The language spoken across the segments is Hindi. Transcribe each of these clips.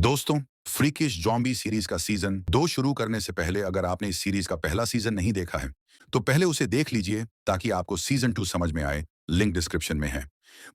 दोस्तों, फ्रीकिश ज़ॉम्बी सीरीज का सीजन 2 शुरू करने से पहले अगर आपने इस सीरीज का पहला सीजन नहीं देखा है, तो पहले उसे देख लीजिए ताकि आपको सीजन 2 समझ में आए। लिंक डिस्क्रिप्शन में है।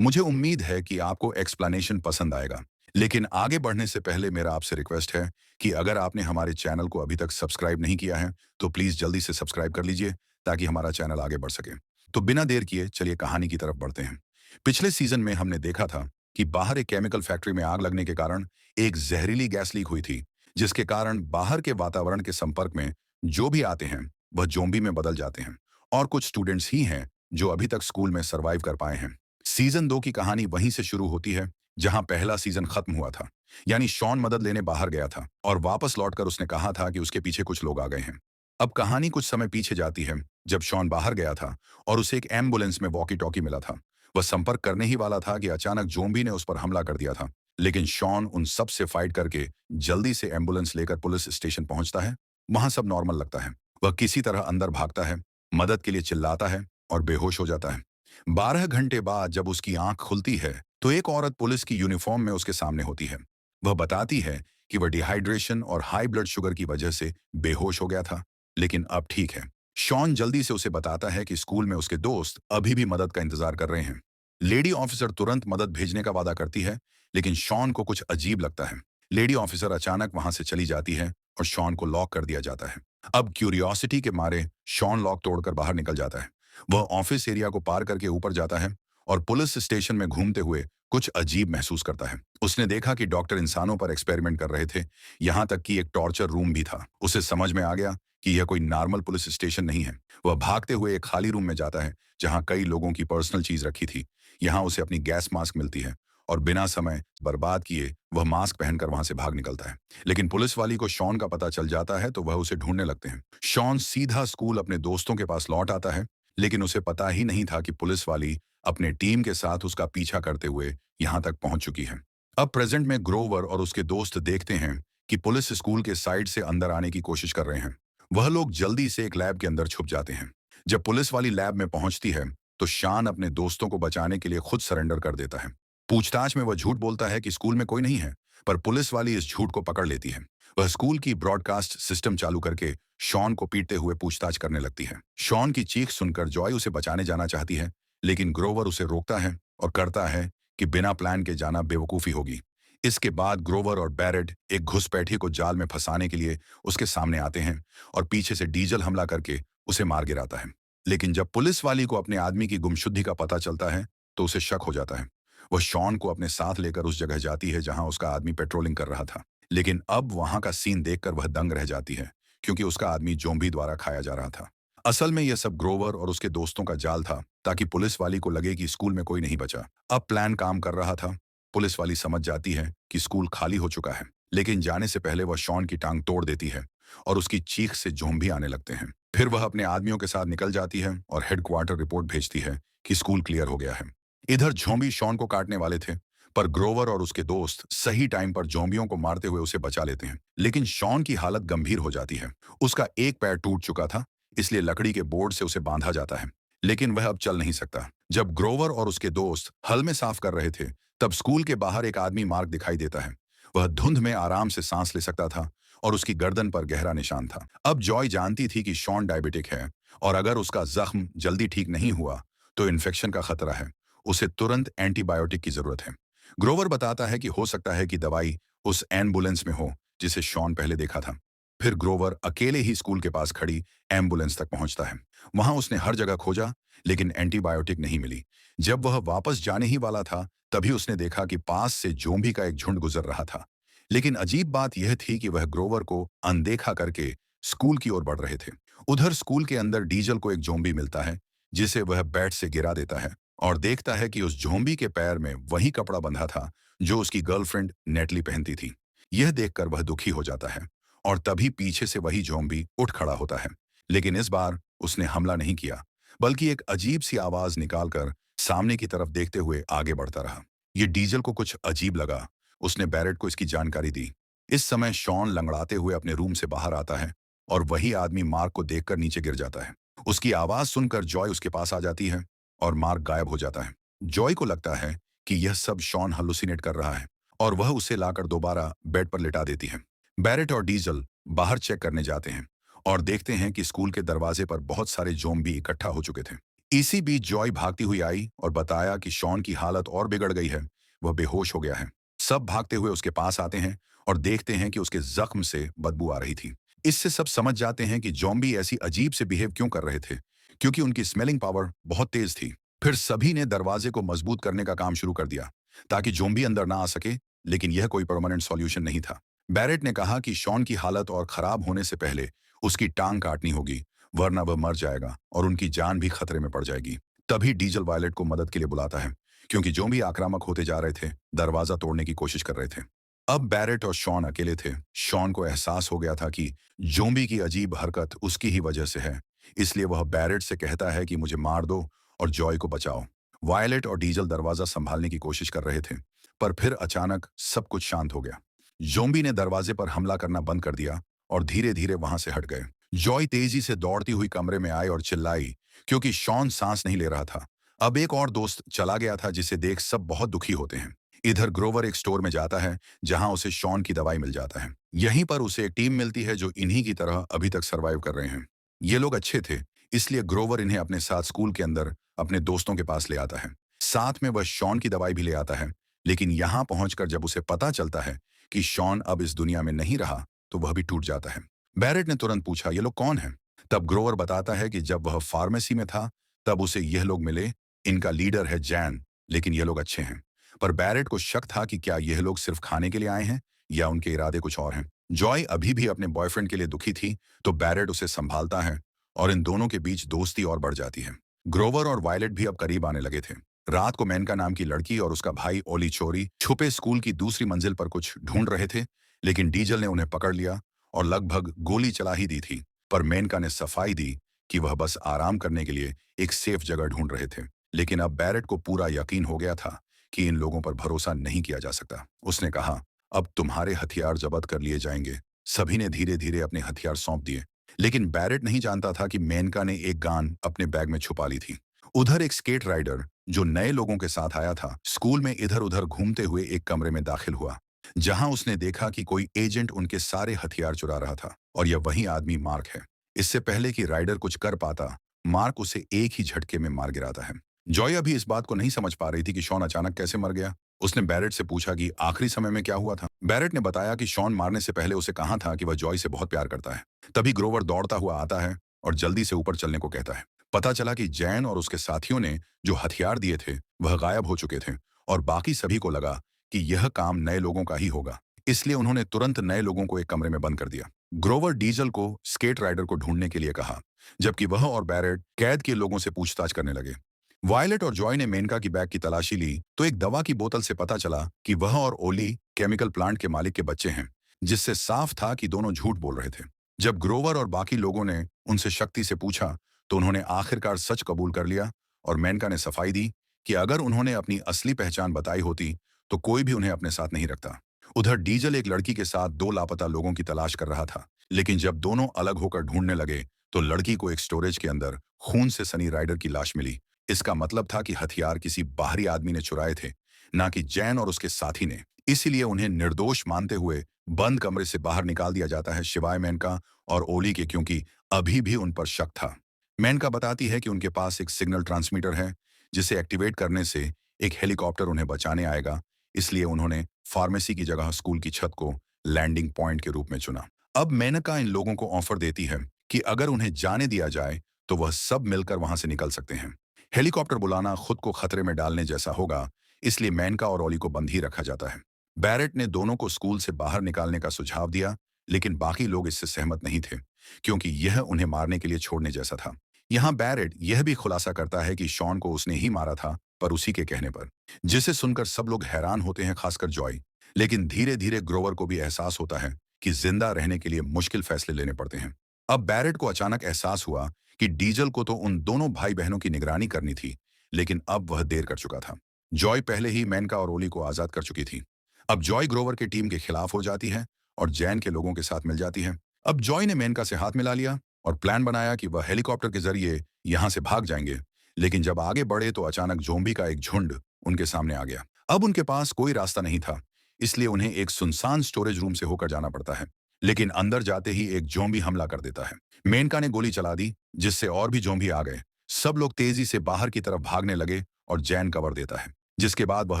मुझे उम्मीद है कि आपको एक्सप्लेनेशन पसंद आएगा। लेकिन आगे बढ़ने से पहले मेरा आपसे रिक्वेस्ट है कि अगर आपने हमारे चैनल को अभी तक सब्सक्राइब नहीं किया है, तो प्लीज़ जल्दी से सब्सक्राइब कर लीजिए ताकि हमारा चैनल आगे बढ़ सके। तो बिना देर किए चलिए कहानी की तरफ बढ़ते हैं। पिछले सीजन में हमने देखा था कि बाहर एक केमिकल फैक्ट्री में आग लगने के कारण एक जहरीली गैस लीक हुई थी, जिसके कारण बाहर के वातावरण के संपर्क में जो भी आते हैं वह ज़ॉम्बी में बदल जाते हैं। और कुछ स्टूडेंट्स ही हैं जो अभी तक स्कूल में सरवाइव कर पाए हैं। सीजन 2 की कहानी वहीं से शुरू होती है जहां पहला सीजन खत्म हुआ था। यानी शॉन मदद लेने बाहर गया था और वापस लौटकर उसने कहा था कि उसके पीछे कुछ लोग आ गए हैं। अब कहानी कुछ समय पीछे जाती है जब शॉन बाहर गया था और उसे एक एम्बुलेंस में वॉकी टॉकी मिला था। वह संपर्क करने ही वाला था कि अचानक ज़ॉम्बी ने उस पर हमला कर दिया था। लेकिन शॉन उन सब से फाइट करके जल्दी से एम्बुलेंस लेकर पुलिस स्टेशन पहुंचता है। वहां सब नॉर्मल लगता है। वह किसी तरह अंदर भागता है, मदद के लिए चिल्लाता है और बेहोश हो जाता है। 12 घंटे बाद जब उसकी आंख खुलती है तो एक औरत पुलिस की यूनिफॉर्म में उसके सामने होती है। वह बताती है कि वह डिहाइड्रेशन और हाई ब्लड शुगर की वजह से बेहोश हो गया था, लेकिन अब ठीक है। शॉन जल्दी से उसे बताता है कि स्कूल में उसके दोस्त अभी भी मदद का इंतजार कर रहे हैं। लेडी ऑफिसर तुरंत मदद भेजने का वादा करती है, लेकिन शॉन को कुछ अजीब लगता है। लेडी ऑफिसर अचानक वहां से चली जाती है और शॉन को लॉक कर दिया जाता है। अब क्यूरियोसिटी के मारे शॉन लॉक तोड़कर बाहर निकल जाता है। वह ऑफिस एरिया को पार करके ऊपर जाता है और पुलिस स्टेशन में घूमते हुए कुछ अजीब महसूस करता है। उसने देखा कि डॉक्टर इंसानों पर एक्सपेरिमेंट कर रहे थे, यहाँ तक कि एक टॉर्चर रूम भी था। उसे समझ में आ गया कि यह कोई नॉर्मल पुलिस स्टेशन नहीं है। वह भागते हुए एक खाली रूम में जाता है जहाँ कई लोगों की पर्सनल चीज रखी थी। यहाँ उसे अपनी गैस मास्क मिलती है और बिना समय बर्बाद किए वह मास्क पहनकर वहां से भाग निकलता है। लेकिन पुलिस वाली को शॉन का पता चल जाता है तो वह उसे ढूंढने लगते हैं। शॉन सीधा स्कूल अपने दोस्तों के पास लौट आता है, लेकिन उसे पता ही नहीं था कि पुलिस वाली अपने टीम के साथ उसका पीछा करते हुए यहाँ तक पहुंच चुकी है। अब प्रेजेंट में ग्रोवर और उसके दोस्त देखते हैं कि पुलिस स्कूल के साइड से अंदर आने की कोशिश कर रहे हैं। वह लोग जल्दी से एक लैब के अंदर छुप जाते हैं। जब पुलिस वाली लैब में पहुंचती है तो शान अपने दोस्तों को बचाने के लिए खुद सरेंडर कर देता है। पूछताछ में वह झूठ बोलता है कि स्कूल में कोई नहीं है, पर पुलिस वाली इस झूठ को पकड़ लेती है। वह स्कूल की ब्रॉडकास्ट सिस्टम चालू करके शॉन को पीटते हुए पूछताछ करने लगती है। शॉन की चीख सुनकर जॉय उसे बचाने जाना चाहती है, लेकिन ग्रोवर उसे रोकता है और करता है कि बिना प्लान के जाना बेवकूफ़ी होगी। इसके बाद ग्रोवर और बैरेट एक घुसपैठी को जाल में फंसाने के लिए उसके सामने आते हैं और पीछे से डीजल हमला करके उसे मार गिराता है। लेकिन जब पुलिस वाली को अपने आदमी की गुमशुद्धी का पता चलता है तो उसे शक हो जाता है। वह शॉन को अपने साथ लेकर उस जगह जाती है जहां उसका आदमी पेट्रोलिंग कर रहा था। लेकिन अब वहां का सीन देखकर वह दंग रह जाती है, क्योंकि उसका आदमी ज़ॉम्बी द्वारा खाया जा रहा था। असल में यह सब ग्रोवर और उसके दोस्तों का जाल था ताकि पुलिस वाली को लगे कि स्कूल में कोई नहीं बचा। अब प्लान काम कर रहा था। पुलिस वाली समझ जाती है कि स्कूल खाली हो चुका है, लेकिन जाने से पहले वह शॉन की टांग तोड़ देती है और उसकी चीख से ज़ॉम्बी आने लगते हैं। फिर वह अपने आदमियों के साथ निकल जाती है और हेडक्वार्टर रिपोर्ट भेजती है कि स्कूल क्लियर हो गया है। इधर ज़ॉम्बी शॉन को काटने वाले थे, पर ग्रोवर और उसके दोस्त सही टाइम पर ज़ॉम्बियों को मारते हुए उसे बचा लेते हैं। लेकिन शॉन की हालत गंभीर हो जाती है। उसका एक पैर टूट चुका था, इसलिए लकड़ी के बोर्ड से उसे बांधा जाता है, लेकिन वह अब चल नहीं सकता। जब ग्रोवर और उसके दोस्त हल में साफ कर रहे थे, तब स्कूल के बाहर एक आदमी मार्क दिखाई देता है। वह धुंध में आराम से सांस ले सकता था और उसकी गर्दन पर गहरा निशान था। अब जॉय जानती थी कि शॉन डायबिटिक है और अगर उसका जख्म जल्दी ठीक नहीं हुआ तो इन्फेक्शन का खतरा है। उसे तुरंत एंटीबायोटिक की जरूरत है। ग्रोवर बताता है कि हो सकता है कि दवाई उस एम्बुलेंस में हो जिसे शॉन पहले देखा था। फिर ग्रोवर अकेले ही स्कूल के पास खड़ी एम्बुलेंस तक पहुंचता है। वहां उसने हर जगह खोजा, लेकिन एंटीबायोटिक नहीं मिली। जब वह वापस जाने ही वाला था, तभी उसने देखा कि पास से ज़ॉम्बी का एक झुंड गुजर रहा था। लेकिन अजीब बात यह थी कि वह ग्रोवर को अनदेखा करके स्कूल की ओर बढ़ रहे थे। उधर स्कूल के अंदर डीजल को एक ज़ॉम्बी मिलता है, जिसे वह बैट से गिरा देता है और देखता है कि उस ज़ॉम्बी के पैर में वही कपड़ा बंधा था जो उसकी गर्लफ्रेंड नेटली पहनती थी। यह देखकर वह दुखी हो जाता है और तभी पीछे से वही ज़ॉम्बी उठ खड़ा होता है। लेकिन इस बार उसने हमला नहीं किया, बल्कि एक अजीब सी आवाज निकालकर सामने की तरफ देखते हुए आगे बढ़ता रहा। ये डीजल को कुछ अजीब लगा। उसने बैरेट को इसकी जानकारी दी। इस समय शॉन लंगड़ाते हुए अपने रूम से बाहर आता है और वही आदमी मार्क को देखकर नीचे गिर जाता है। उसकी आवाज सुनकर जॉय उसके पास आ जाती है और मार्क गायब हो जाता है। जॉय को लगता है कि यह सब शॉन हल्लुसिनेट कर रहा है और वह उसे लाकर दोबारा बेड पर लिटा देती है। बैरेट और डीजल बाहर चेक करने जाते हैं और देखते हैं कि स्कूल के दरवाजे पर बहुत सारे ज़ॉम्बी इकट्ठा हो चुके थे। इसी बीच जॉय भागती हुई आई और बताया कि शॉन की हालत और बिगड़ गई है, वह बेहोश हो गया है। सब भागते हुए उसके पास आते हैं और देखते हैं कि उसके जख्म से बदबू आ रही थी। इससे सब समझ जाते हैं कि ज़ॉम्बी ऐसी अजीब से बिहेव क्यों कर रहे थे, क्योंकि उनकी स्मेलिंग पावर बहुत तेज थी। फिर सभी ने दरवाजे को मजबूत करने का काम शुरू कर दिया ताकि ज़ॉम्बी अंदर ना आ सके, लेकिन यह कोई परमानेंट सॉल्यूशन नहीं था। बैरेट ने कहा कि शॉन की हालत और खराब होने से पहले उसकी टांग काटनी होगी, वरना वह मर जाएगा और उनकी जान भी खतरे में पड़ जाएगी। तभी डीजल वायलेट को मदद के लिए बुलाता है, क्योंकि जो भी आक्रामक होते जा रहे थे दरवाजा तोड़ने की कोशिश कर रहे थे। अब बैरेट और शॉन अकेले थे। शॉन को एहसास हो गया था कि जोम्बी की अजीब हरकत उसकी ही वजह से है, इसलिए वह बैरेट से कहता है कि मुझे मार दो और जॉय को बचाओ। वायलेट और डीजल दरवाजा संभालने की कोशिश कर रहे थे, पर फिर अचानक सब कुछ शांत हो गया। जोम्बी ने दरवाजे पर हमला करना बंद कर दिया और धीरे धीरे वहां से हट गए। जॉय तेजी से दौड़ती हुई कमरे में आई और चिल्लाई, क्योंकि शॉन सांस नहीं ले रहा था। अब एक और दोस्त चला गया था, जिसे देख सब बहुत दुखी होते हैं। इधर ग्रोवर एक स्टोर में जाता है जहां उसे शॉन की दवाई मिल जाता है। यहीं पर उसे एक टीम मिलती है जो इन्हीं की तरह अभी तक सरवाइव कर रहे हैं। ये लोग अच्छे थे, इसलिए ग्रोवर इन्हें अपने साथ स्कूल के अंदर अपने दोस्तों के पास ले आता है। साथ में वह शॉन की दवाई भी ले आता है, लेकिन यहां पहुंचकर जब उसे पता चलता है कि शॉन अब इस दुनिया में नहीं रहा, तो वह भी टूट जाता है। बैरेट ने तुरंत पूछा, ये लोग कौन हैं? तब ग्रोवर बताता है कि जब वह फार्मेसी में था तब उसे यह लोग मिले। इनका लीडर है जैन, लेकिन ये लोग अच्छे हैं। पर बैरेट को शक था कि क्या यह लोग सिर्फ खाने के लिए आए हैं या उनके इरादे कुछ और हैं। जॉय अभी भी अपने बॉयफ्रेंड के लिए दुखी थी, तो बैरेट उसे संभालता है और इन दोनों के बीच दोस्ती और बढ़ जाती है। ग्रोवर और वायलेट भी अब करीब आने लगे थे। रात को मेनका नाम की लड़की और उसका भाई ओली चोरी छुपे स्कूल की दूसरी मंजिल पर कुछ ढूंढ रहे थे, लेकिन डीजल ने उन्हें पकड़ लिया और लगभग गोली चला ही दी थी। पर मेनका ने सफाई दी कि वह बस आराम करने के लिए एक सेफ जगह ढूंढ रहे थे। लेकिन अब बैरेट को पूरा यकीन हो गया था कि इन लोगों पर भरोसा नहीं किया जा सकता। उसने कहा, अब तुम्हारे हथियार जब्त कर लिए जाएंगे। सभी ने धीरे धीरे अपने हथियार सौंप दिए, लेकिन बैरेट नहीं जानता था कि मेनका ने एक गन अपने बैग में छुपा ली थी। उधर एक स्केट राइडर जो नए लोगों के साथ आया था, स्कूल में इधर उधर घूमते हुए एक कमरे में दाखिल हुआ, जहां उसने देखा कि कोई एजेंट उनके सारे हथियार चुरा रहा था, और यह वही आदमी मार्क है। इससे पहले कि राइडर कुछ कर पाता, मार्क उसे एक ही झटके में मार गिराता है। जॉय अभी इस बात को नहीं समझ पा रही थी कि शॉन अचानक कैसे मर गया। उसने बैरेट से पूछा कि आखिरी समय में क्या हुआ था। बैरेट ने बताया कि शॉन मारने से पहले उसे कहा था कि वह जॉय से बहुत प्यार करता है। तभी ग्रोवर दौड़ता हुआ आता है और जल्दी से ऊपर चलने को कहता है। पता चला कि जैन और उसके साथियों ने जो हथियार दिए थे वह गायब हो चुके थे, और बाकी सभी को लगा कि यह काम नए लोगों का ही होगा, इसलिए उन्होंने तुरंत नए लोगों को एक कमरे में बंद कर दिया। ग्रोवर डीजल को स्केट राइडर को ढूंढने के लिए कहा, जबकि वह और बैरेट कैद के लोगों से पूछताछ करने लगे। वायलेट और जॉय ने मेनका की बैग की तलाशी ली तो एक दवा की बोतल से पता चला कि वह और ओली केमिकल प्लांट के मालिक के बच्चे हैं, जिससे साफ था कि दोनों झूठ बोल रहे थे। जब ग्रोवर और बाकी लोगों ने उनसे शक्ति से पूछा, तो उन्होंने आखिरकार सच कबूल कर लिया, और मेनका ने सफाई दी कि अगर उन्होंने अपनी असली पहचान बताई होती तो कोई भी उन्हें अपने साथ नहीं रखता। उधर डीजल एक लड़की के साथ दो लापता लोगों की तलाश कर रहा था, लेकिन जब दोनों अलग होकर ढूंढने लगे तो लड़की को एक स्टोरेज के अंदर खून से सनी राइडर की लाश मिली। इसका मतलब था कि हथियार किसी बाहरी आदमी ने चुराए थे, ना कि जैन और उसके साथी ने। इसीलिए उन्हें निर्दोष मानते हुए बंद कमरे से बाहर निकाल दिया जाता है, सिवाय मेनका और ओली के, क्योंकि अभी भी उन पर शक था। मेनका बताती है कि उनके पास एक सिग्नल ट्रांसमीटर है, जिसे एक्टिवेट करने से एक हेलीकॉप्टर उन्हें बचाने आएगा, इसलिए उन्होंने फार्मेसी की जगह स्कूल की छत को लैंडिंग पॉइंट के रूप में चुना। अब मेनका इन लोगों को ऑफर देती है कि अगर उन्हें जाने दिया जाए तो वह सब मिलकर वहां से निकल सकते हैं। हेलीकॉप्टर बुलाना खुद को खतरे में डालने जैसा होगा, इसलिए मेनका और ओली को बंद ही रखा जाता है। बैरेट ने दोनों को स्कूल से बाहर निकालने का सुझाव दिया, लेकिन बाकी लोग इससे सहमत नहीं थे, क्योंकि यह उन्हें मारने के लिए छोड़ने जैसा था। यहाँ बैरेट यह भी खुलासा करता है कि शॉन को उसने ही मारा था, पर उसी के कहने पर, जिसे सुनकर सब लोग हैरान होते हैं, खासकर जॉय। लेकिन धीरे धीरे ग्रोवर को भी एहसास होता है कि जिंदा रहने के लिए मुश्किल फैसले लेने पड़ते हैं। अब बैरेट को अचानक एहसास हुआ कि डीजल को तो उन दोनों भाई बहनों की निगरानी करनी थी, लेकिन अब वह देर कर चुका था। जॉय पहले ही मेनका और ओली को आजाद कर चुकी थी। अब जॉय ग्रोवर की टीम के खिलाफ हो जाती है और जैन के लोगों के साथ मिल जाती है। अब जॉय ने मेनका से हाथ मिला लिया और प्लान बनाया कि वह हेलीकॉप्टर के जरिए यहां से भाग जाएंगे, लेकिन जब आगे बढ़े तो अचानक जोम्बी का एक झुंड उनके सामने आ गया। अब उनके पास कोई रास्ता नहीं था, इसलिए उन्हें एक सुनसान स्टोरेज रूम से होकर जाना पड़ता है। लेकिन अंदर जाते ही एक ज़ॉम्बी हमला कर देता है। मेनका ने गोली चला दी, जिससे और भी ज़ॉम्बी आ गए। सब लोग तेजी से बाहर की तरफ भागने लगे और जैन कवर देता है, जिसके बाद वह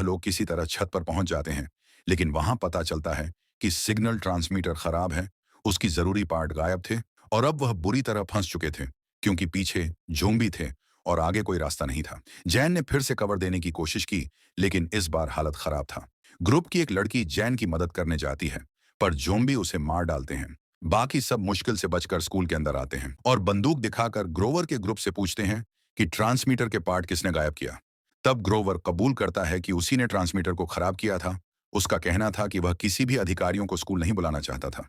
लोग किसी तरह छत पर पहुंच जाते हैं। लेकिन वहां पता चलता है कि सिग्नल ट्रांसमीटर खराब है, उसकी जरूरी पार्ट गायब थे और अब वह बुरी तरह फंस चुके थे, क्योंकि पीछे ज़ॉम्बी थे और आगे कोई रास्ता नहीं था। जैन ने फिर से कवर देने की कोशिश की, लेकिन इस बार हालत खराब था। ग्रुप की एक लड़की जैन की मदद करने जाती है, पर ज़ॉम्बी उसे मार डालते हैं। बाकी सब मुश्किल से बचकर स्कूल के अंदर आते हैं और बंदूक दिखाकर ग्रोवर के ग्रुप से पूछते हैं कि ट्रांसमीटर के पार्ट किसने गायब किया। तब ग्रोवर कबूल करता है कि उसी ने ट्रांसमीटर को खराब किया था। उसका कहना था कि वह किसी भी अधिकारियों को स्कूल नहीं बुलाना चाहता था।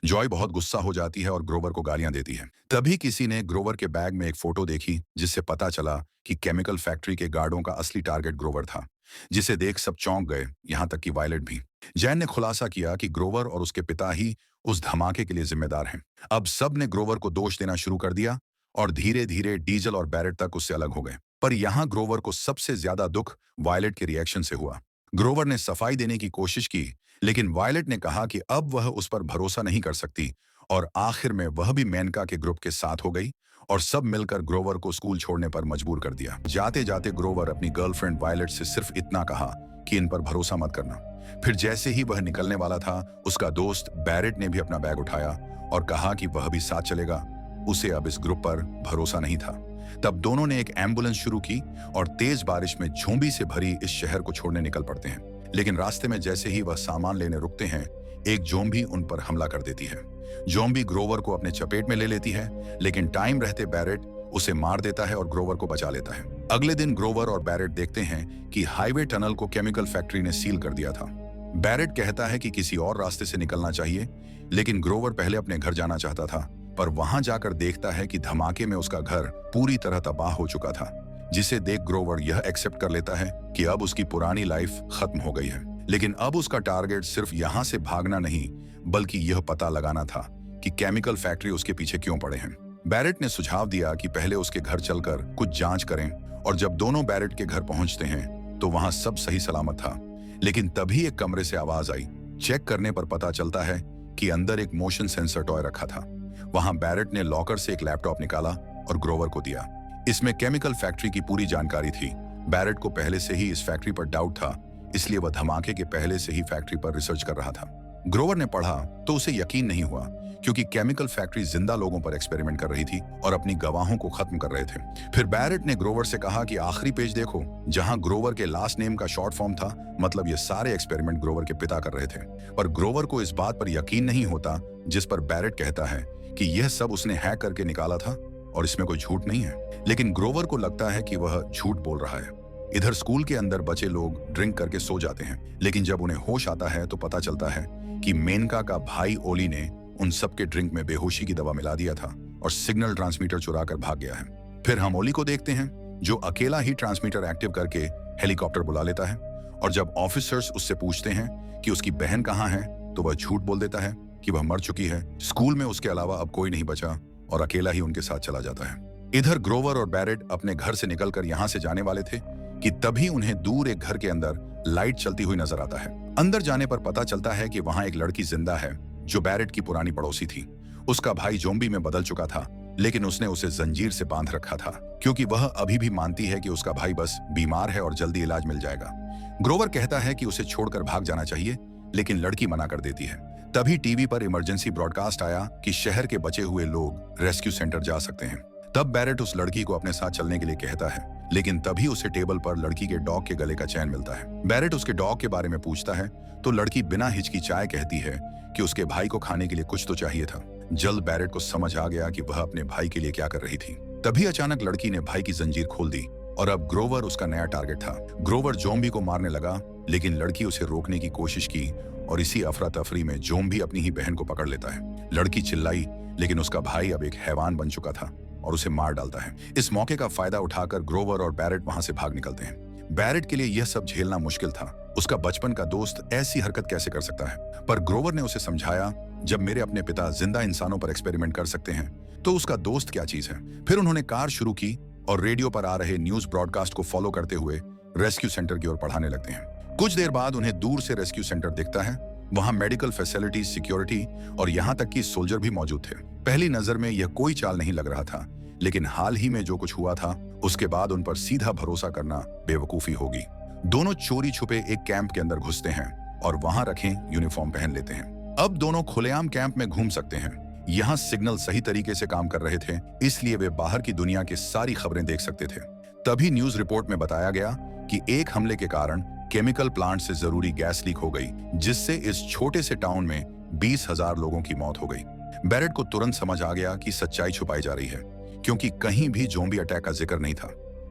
जॉय बहुत गुस्सा हो जाती है और ग्रोवर को गालियां देती है। तभी किसी ने ग्रोवर के बैग में एक फोटो देखी, जिससे पता चला कि केमिकल फैक्ट्री के गार्डों का असली टारगेट ग्रोवर था, जिसे देख सब चौंक गए, यहां तक कि वायलेट भी। जैन ने खुलासा किया कि ग्रोवर और उसके पिता ही उस धमाके के लिए जिम्मेदार हैं। अब सब ने ग्रोवर को दोष देना शुरू कर दिया और धीरे धीरे डीजल और बैरेट तक उससे अलग हो गए। पर यहां ग्रोवर को सबसे ज्यादा दुख वायलेट के रिएक्शन से हुआ। ग्रोवर ने सफाई देने की कोशिश की, लेकिन वायलेट ने कहा कि अब वह उस पर भरोसा नहीं कर सकती और आखिर में वह भी मेनका के ग्रुप के साथ हो गई और सब मिलकर ग्रोवर को स्कूल छोड़ने पर मजबूर कर दिया। जाते जाते ग्रोवर अपनी गर्लफ्रेंड वायलेट से सिर्फ इतना कहा कि इन पर भरोसा मत करना। फिर जैसे ही वह निकलने वाला था, उसका दोस्त बैरेट ने भी अपना बैग उठाया और कहा कि वह भी साथ चलेगा। उसे अब इस ग्रुप पर भरोसा नहीं था। तब दोनों ने एक एम्बुलेंस शुरू की और तेज बारिश में ज़ॉम्बी से भरी इस शहर को छोड़ने निकल पड़ते हैं। लेकिन रास्ते में जैसे ही वह सामान लेने रुकते हैं, एक ज़ॉम्बी उन पर हमला कर देती है। ज़ॉम्बी ग्रोवर को अपने चपेट में ले लेती है, लेकिन टाइम रहते बैरेट उसे मार देता है और ग्रोवर को बचा लेता है। अगले दिन ग्रोवर और बैरेट देखते हैं कि हाईवे टनल को केमिकल फैक्ट्री ने सील कर दिया था। बैरेट कहता है कि किसी और रास्ते से निकलना चाहिए, लेकिन ग्रोवर पहले अपने घर जाना चाहता था, पर वहां जाकर देखता है कि धमाके में उसका घर पूरी तरह तबाह हो चुका था, जिसे देख ग्रोवर यह एक्सेप्ट कर लेता है कि अब उसकी पुरानी लाइफ खत्म हो गई है। लेकिन अब उसका टारगेट सिर्फ यहाँ से भागना नहीं, बल्कि यह पता लगाना था कि केमिकल फैक्ट्री उसके पीछे क्यों पड़े हैं। बैरेट ने सुझाव दिया कि पहले उसके घर चलकर कुछ जांच करें, और जब दोनों बैरेट के घर पहुंचते हैं तो वहां सब सही सलामत था। लेकिन तभी एक कमरे से आवाज आई। चेक करने पर पता चलता है कि अंदर एक मोशन सेंसर टॉय रखा था। वहां बैरेट ने लॉकर से एक लैपटॉप निकाला और ग्रोवर को दिया। इसमें केमिकल फैक्ट्री की पूरी जानकारी थी। बैरेट को पहले से ही इस फैक्ट्री पर डाउट था, इसलिए वह धमाके के पहले से ही फैक्ट्री पर रिसर्च कर रहा था। ग्रोवर ने पढ़ा तो उसे यकीन नहीं हुआ, क्योंकि केमिकल फैक्ट्री जिंदा लोगों पर एक्सपेरिमेंट कर रही थी और अपनी गवाहों को खत्म कर रहे थे। फिर बैरेट ने ग्रोवर से कहा कि आखिरी पेज देखो, जहां ग्रोवर के लास्ट नेम का शॉर्ट फॉर्म था, मतलब ये सारे एक्सपेरिमेंट ग्रोवर के पिता कर रहे थे। पर ग्रोवर को इस बात पर यकीन नहीं होता, जिस पर बैरेट कहता है कि यह सब उसने हैक करके निकाला था और इसमें कोई झूठ नहीं है। लेकिन ग्रोवर को लगता है कि वह झूठ बोल रहा है। इधर स्कूल के अंदर बचे लोग ड्रिंक करके सो जाते हैं, लेकिन जब उन्हें होश आता है तो पता चलता है कि मेनका का भाई ओली ने उन सब के ड्रिंक में बेहोशी की दवा मिला दिया था और सिग्नल ट्रांसमीटर चुरा कर भाग गया है। फिर हम ओली को देखते हैं, जो अकेला ही ट्रांसमीटर एक्टिव करके हेलीकॉप्टर बुला लेता है, और जब ऑफिसर्स उससे पूछते हैं कि उसकी बहन कहाँ है, तो वह झूठ बोल देता है कि वह मर चुकी है। स्कूल में उसके अलावा अब कोई नहीं बचा और अकेला ही उनके साथ चला जाता है। इधर ग्रोवर और बैरेट अपने घर से निकलकर यहाँ से जाने वाले थे कि तभी उन्हें दूर एक घर के अंदर लाइट चलती हुई नजर आता है। अंदर जाने पर पता चलता है कि वहां एक लड़की जिंदा है, जो बैरेट की पुरानी पड़ोसी थी। उसका भाई ज़ॉम्बी में बदल चुका था, लेकिन उसने उसे जंजीर से बांध रखा था, क्योंकि वह अभी भी मानती है कि उसका भाई बस बीमार है और जल्दी इलाज मिल जाएगा। ग्रोवर कहता है कि उसे छोड़कर भाग जाना चाहिए, लेकिन लड़की मना कर देती है। तभी टीवी पर इमरजेंसी ब्रॉडकास्ट आया कि शहर के बचे हुए लोग रेस्क्यू सेंटर जा सकते हैं। तब बैरेट उस लड़की को अपने साथ चलने के लिए कहता है, लेकिन तभी उसे टेबल पर लड़की के डॉग के गले का चैन मिलता है। बैरेट उसके डॉग के बारे में पूछता है तो लड़की बिना हिचकिचाए कहती है कि उसके भाई को खाने के लिए कुछ तो चाहिए था। जल्द बैरेट को समझ आ गया कि वह अपने भाई के लिए क्या कर रही थी। तभी अचानक लड़की ने भाई की जंजीर खोल दी और अब ग्रोवर उसका नया टारगेट था। ग्रोवर ज़ॉम्बी को मारने लगा, लेकिन लड़की उसे रोकने की कोशिश की और इसी अफरा तफरी में ज़ॉम्बी अपनी ही बहन को पकड़ लेता है। लड़की चिल्लाई, लेकिन उसका भाई अब एक हैवान बन चुका था और उसे मार डालता है। इस मौके का फायदा उठाकर ग्रोवर और बैरेट वहां से भाग निकलते हैं। बैरेट के लिए यह सब झेलना मुश्किल था। उसका बचपन का दोस्त ऐसी हरकत कैसे कर सकता है, पर ग्रोवर ने उसे समझाया, जब मेरे अपने पिता जिंदा इंसानों पर एक्सपेरिमेंट कर सकते हैं, तो उसका दोस्त क्या चीज है। फिर उन्होंने कार शुरू की और रेडियो पर आ रहे न्यूज ब्रॉडकास्ट को फॉलो करते हुए रेस्क्यू सेंटर की ओर बढ़ाने लगते हैं। कुछ देर बाद उन्हें दूर से रेस्क्यू सेंटर दिखता है। वहां मेडिकल फैसिलिटीज, सिक्योरिटी और यहाँ तक कि सोल्जर भी मौजूद थे। पहली नजर में यह कोई चाल नहीं लग रहा था, लेकिन हाल ही में जो कुछ हुआ था उसके बाद उन पर सीधा भरोसा करना बेवकूफी होगी। दोनों चोरी छुपे एक कैंप के अंदर घुसते हैं और वहां रखे यूनिफॉर्म पहन लेते हैं। अब दोनों खुलेआम कैंप में घूम सकते हैं। यहाँ सिग्नल सही तरीके से काम कर रहे थे, इसलिए वे बाहर की दुनिया की सारी खबरें देख सकते थे। तभी न्यूज रिपोर्ट में बताया गया कि एक हमले के कारण केमिकल प्लांट से जरूरी गैस लीक हो गई, जिससे इस छोटे से टाउन में 20,000 लोगों की मौत हो गई। बैरेट को तुरंत समझ आ गया कि सच्चाई छुपाई जा रही है, क्योंकि कहीं भी ज़ॉम्बी अटैक का जिक्र नहीं था।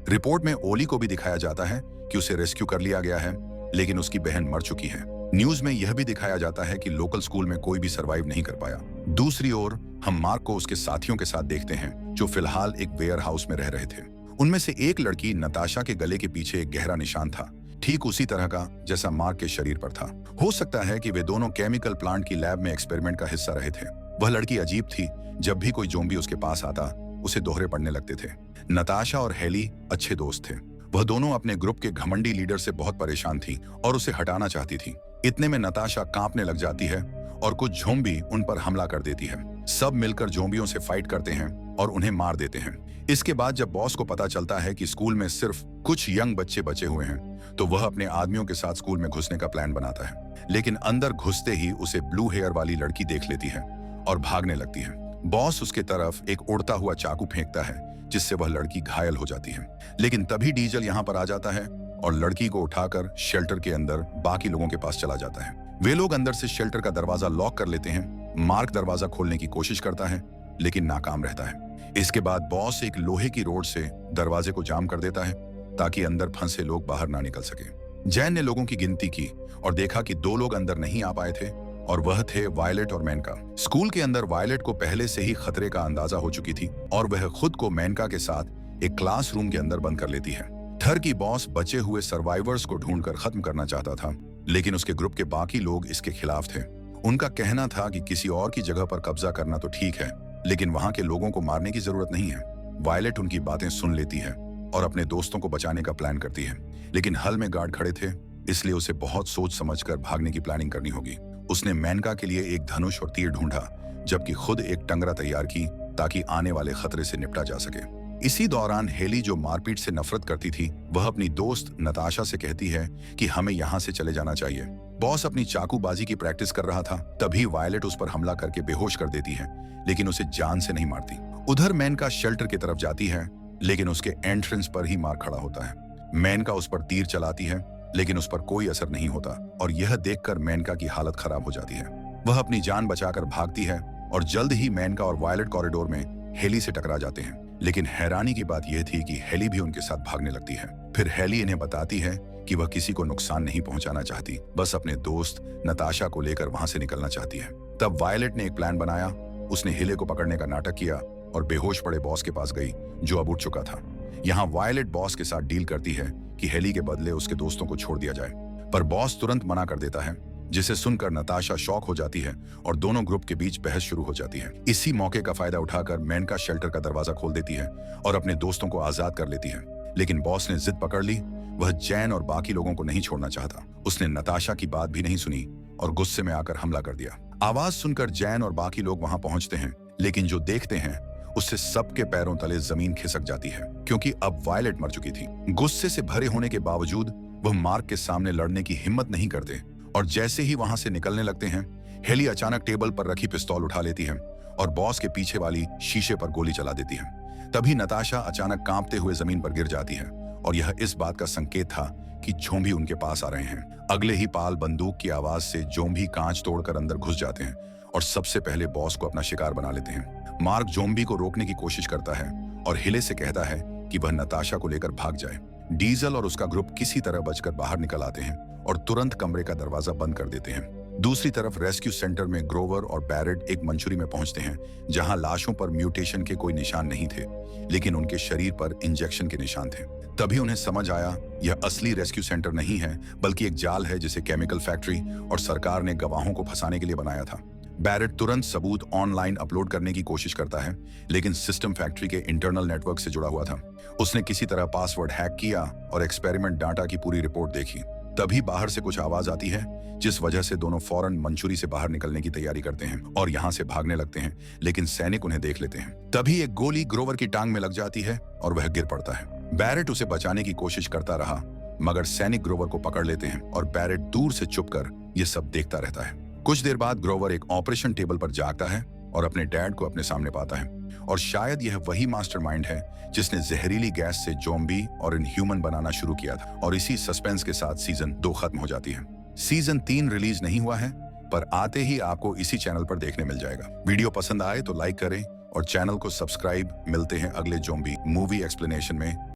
रिपोर्ट में ओली को भी दिखाया जाता है कि उसे रेस्क्यू कर लिया गया है, लेकिन उसकी बहन मर चुकी है। न्यूज में यह भी दिखाया जाता है कि लोकल स्कूल में कोई भी सरवाइव नहीं कर पाया। दूसरी ओर हम मार्क को उसके साथियों के साथ देखते हैं, जो फिलहाल एक वेयर हाउस में रह रहे थे। उनमें से एक लड़की नताशा के गले के पीछे एक गहरा निशान था, ठीक उसी तरह का जैसा मार्क के शरीर पर था। हो सकता है कि वे दोनों केमिकल प्लांट की लैब में एक्सपेरिमेंट का हिस्सा रहे थे। वह लड़की अजीब थी। जब भी कोई ज़ॉम्बी उसके पास आता, उसे दोहरे पड़ने लगते थे। नताशा और हेली अच्छे दोस्त थे। वह दोनों अपने ग्रुप के घमंडी लीडर से बहुत परेशान थी और उसे हटाना चाहती थी। इतने में नताशा कांपने लग जाती है और कुछ ज़ॉम्बी उन पर हमला कर देती है। सब मिलकर ज़ॉम्बियों से फाइट करते हैं और उन्हें मार देते हैं। इसके बाद जब बॉस को पता चलता है कि स्कूल में सिर्फ कुछ यंग बच्चे बचे हुए हैं, तो वह अपने आदमियों के साथ स्कूल में घुसने का प्लान बनाता है। लेकिन अंदर घुसते ही उसे ब्लू हेयर वाली लड़की देख लेती है और भागने लगती है। बॉस उसके तरफ एक उड़ता हुआ चाकू फेंकता है, जिससे वह लड़की घायल हो जाती है। लेकिन तभी डीजल यहाँ पर आ जाता है और लड़की को उठाकर शेल्टर के अंदर बाकी लोगों के पास चला जाता है। वे लोग अंदर से शेल्टर का दरवाजा लॉक कर लेते हैं। मार्क दरवाजा खोलने की कोशिश करता है, लेकिन नाकाम रहता है। इसके बाद बॉस एक लोहे की रोड से दरवाजे को जाम कर देता है, ताकि अंदर फंसे लोग बाहर ना निकल सके। जैन ने लोगों की गिनती की और देखा कि 2 लोग अंदर नहीं आ पाए थे, और वह थे वायलेट और मेनका। स्कूल के अंदर वायलेट को पहले से ही खतरे का अंदाजा हो चुकी थी और वह खुद को मेनका के साथ एक क्लासरूम के अंदर बंद कर लेती है। थर की बॉस बचे हुए सर्वाइवर्स को ढूंढकर खत्म करना चाहता था, लेकिन उसके ग्रुप के बाकी लोग इसके खिलाफ थे। उनका कहना था कि किसी और की जगह पर कब्जा करना तो ठीक है, लेकिन वहां के लोगों को मारने की जरूरत नहीं है। वायलेट उनकी बातें सुन लेती है और अपने दोस्तों को बचाने का प्लान करती है, लेकिन हल में गार्ड खड़े थे, इसलिए उसे बहुत सोच समझकर भागने की प्लानिंग करनी होगी। उसने मेनका के लिए एक धनुष और तीर ढूंढा, जबकि खुद एक टंगरा तैयार की ताकि आने वाले खतरे से निपटा जा सके। इसी दौरान हेली, जो मारपीट से नफरत करती थी, वह अपनी दोस्त नताशा से कहती है कि हमें यहाँ से चले जाना चाहिए। बॉस अपनी चाकूबाजी की प्रैक्टिस कर रहा था, तभी वायलेट उस पर हमला करके बेहोश कर देती है, लेकिन उसे जान से नहीं मारती। उधर मेनका शेल्टर की तरफ जाती है, लेकिन उसके एंट्रेंस पर ही मार खड़ा होता है। मेनका उस पर तीर चलाती है, लेकिन उस पर कोई असर नहीं होता और यह देखकर मेनका की हालत खराब हो जाती है। वह अपनी जान बचाकर भागती है और जल्द ही मेनका और वायलेट कॉरिडोर में हेली से टकरा जाते हैं। लेकिन हैरानी की बात यह थी कि हेली भी उनके साथ भागने लगती है। फिर हेली इन्हें बताती है कि वह किसी को नुकसान नहीं पहुंचाना चाहती, बस अपने दोस्त नताशा को लेकर वहां से निकलना चाहती है। तब वायलेट ने एक प्लान बनाया। उसने हेले को पकड़ने का नाटक किया और बेहोश पड़े बॉस के पास गई, जो अब उठ चुका था। यहाँ वायलेट बॉस के साथ डील करती है कि हेली के बदले उसके दोस्तों को छोड़ दिया जाए, पर बॉस तुरंत मना कर देता है, जिसे सुनकर नताशा शॉक हो जाती है और दोनों ग्रुप के बीच बहस शुरू हो जाती है। इसी मौके का फायदा उठाकर मेनका शेल्टर का दरवाजा खोल देती है और अपने दोस्तों को आजाद कर लेती है, लेकिन बॉस ने जिद पकड़ ली। वह जैन और बाकी लोगों को नहीं छोड़ना चाहता। उसने नताशा की बात भी नहीं सुनी और गुस्से में आकर हमला कर दिया। आवाज सुनकर जैन और बाकी लोग वहां पहुंचते हैं, लेकिन जो देखते हैं उससे सबके पैरों तले जमीन खिसक जाती है, क्योंकि अब वायलेट मर चुकी थी। गुस्से से भरे होने के बावजूद वह मार्क के सामने लड़ने की हिम्मत नहीं करते और जैसे ही वहां से निकलने लगते हैं, हेली अचानक टेबल पर रखी पिस्तौल उठा लेती है और बॉस के पीछे वाली शीशे पर गोली चला देती है। तभी नताशा अचानक कांपते हुए जमीन पर गिर जाती है और यह इस बात का संकेत था कि ज़ॉम्बी उनके पास आ रहे हैं। अगले ही पाल बंदूक की आवाज से ज़ॉम्बी कांच तोड़कर अंदर घुस जाते हैं और सबसे पहले बॉस को अपना शिकार बना लेते हैं। मार्क ज़ॉम्बी को रोकने की कोशिश करता है और हिले से कहता है कि वह नताशा को लेकर भाग जाए। डीजल और उसका ग्रुप किसी तरह बचकर बाहर निकल आते हैं और तुरंत कमरे का दरवाजा बंद कर देते हैं। दूसरी तरफ रेस्क्यू सेंटर में ग्रोवर और बैरेट एक मंचूरी में पहुंचते हैं, जहां लाशों पर म्यूटेशन के कोई निशान नहीं थे, लेकिन उनके शरीर पर इंजेक्शन के निशान थे। तभी उन्हें समझ आया यह असली रेस्क्यू सेंटर नहीं है, बल्कि एक जाल है जिसे केमिकल फैक्ट्री और सरकार ने गवाहों को फंसाने के लिए बनाया था। बैरेट तुरंत सबूत ऑनलाइन अपलोड करने की कोशिश करता है, लेकिन सिस्टम फैक्ट्री के इंटरनल नेटवर्क से जुड़ा हुआ था। उसने किसी तरह पासवर्ड हैक किया और एक्सपेरिमेंट डाटा की पूरी रिपोर्ट देखी। तभी बाहर से कुछ आवाज आती है, जिस वजह से दोनों फौरन मंचूरी से बाहर निकलने की तैयारी करते हैं और यहाँ से भागने लगते हैं, लेकिन सैनिक उन्हें देख लेते हैं। तभी एक गोली ग्रोवर की टांग में लग जाती है और वह गिर पड़ता है। बैरेट उसे बचाने की कोशिश करता रहा, मगर सैनिक ग्रोवर को पकड़ लेते हैं और बैरेट दूर से चुपकर ये सब देखता रहता है। कुछ देर बाद ग्रोवर एक ऑपरेशन टेबल पर जागता है और अपने डैड को अपने सामने पाता है, और शायद यह वही मास्टरमाइंड है जिसने जहरीली गैस से ज़ॉम्बी और इनह्यूमन बनाना शुरू किया था। और इसी सस्पेंस के साथ सीजन 2 खत्म हो जाती है। सीजन 3 रिलीज नहीं हुआ है, पर आते ही आपको इसी चैनल पर देखने मिल जाएगा। वीडियो पसंद आए तो लाइक करें और चैनल को सब्सक्राइब। मिलते हैं अगले ज़ॉम्बी मूवी एक्सप्लेनेशन में।